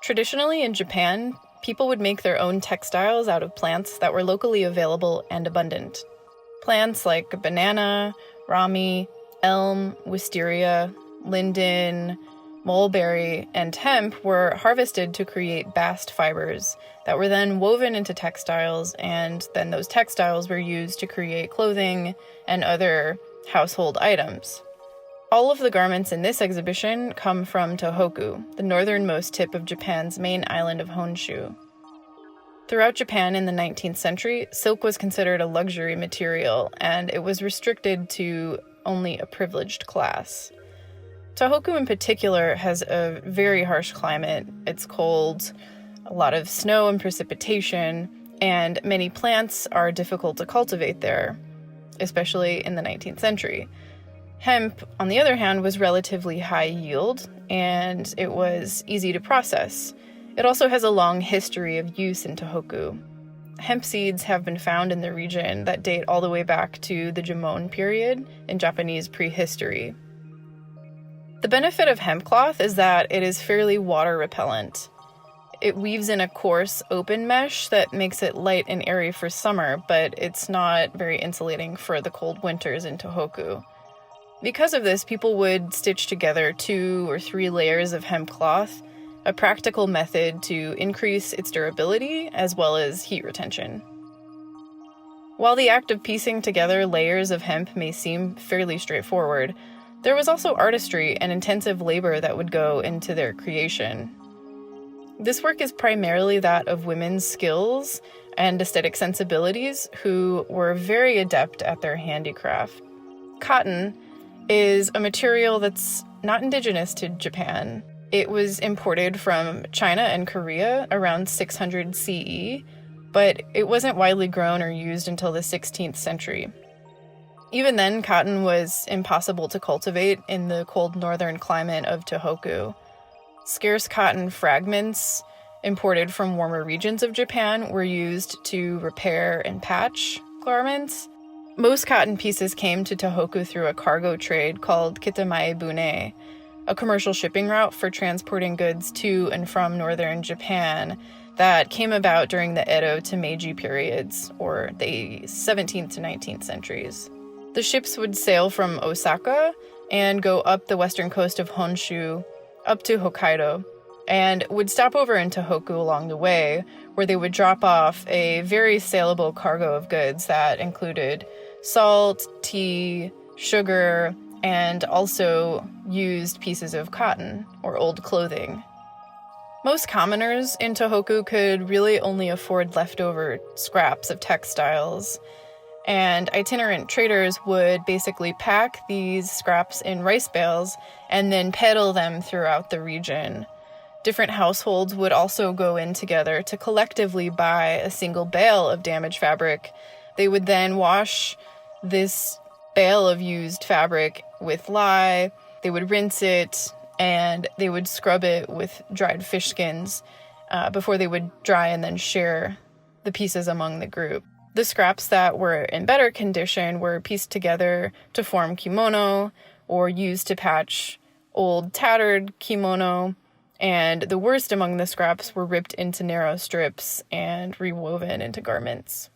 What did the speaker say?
Traditionally in Japan, people would make their own textiles out of plants that were locally available and abundant. Plants like banana, rami, elm, wisteria, linden, mulberry, and hemp were harvested to create bast fibers that were then woven into textiles, and then those textiles were used to create clothing and other household items. All of the garments in this exhibition come from Tohoku, the northernmost tip of Japan's main island of Honshu. Throughout Japan in the 19th century, silk was considered a luxury material, and it was restricted to only a privileged class. Tohoku in particular has a very harsh climate. It's cold, a lot of snow and precipitation, and many plants are difficult to cultivate there, especially in the 19th century. Hemp, on the other hand, was relatively high yield, and it was easy to process. It also has a long history of use in Tohoku. Hemp seeds have been found in the region that date all the way back to the Jomon period in Japanese prehistory. The benefit of hemp cloth is that it is fairly water repellent. It weaves in a coarse, open mesh that makes it light and airy for summer, but it's not very insulating for the cold winters in Tohoku. Because of this, people would stitch together 2 or 3 layers of hemp cloth, a practical method to increase its durability as well as heat retention. While the act of piecing together layers of hemp may seem fairly straightforward, there was also artistry and intensive labor that would go into their creation. This work is primarily that of women's skills and aesthetic sensibilities who were very adept at their handicraft. Cotton is a material that's not indigenous to Japan. It was imported from China and Korea around 600 CE, but it wasn't widely grown or used until the 16th century. Even then, cotton was impossible to cultivate in the cold northern climate of Tohoku. Scarce cotton fragments imported from warmer regions of Japan were used to repair and patch garments. Most cotton pieces came to Tohoku through a cargo trade called kitamae bune, a commercial shipping route for transporting goods to and from northern Japan that came about during the Edo to Meiji periods, or the 17th to 19th centuries. The ships would sail from Osaka and go up the western coast of Honshu, up to Hokkaido, and would stop over in Tohoku along the way, where they would drop off a very saleable cargo of goods that included salt, tea, sugar, and also used pieces of cotton or old clothing. Most commoners in Tohoku could really only afford leftover scraps of textiles, and itinerant traders would basically pack these scraps in rice bales and then peddle them throughout the region. Different households would also go in together to collectively buy a single bale of damaged fabric. They would then wash this bale of used fabric with lye, they would rinse it, and they would scrub it with dried fish skins before they would dry and then share the pieces among the group. The scraps that were in better condition were pieced together to form kimono or used to patch old tattered kimono, and the worst among the scraps were ripped into narrow strips and rewoven into garments.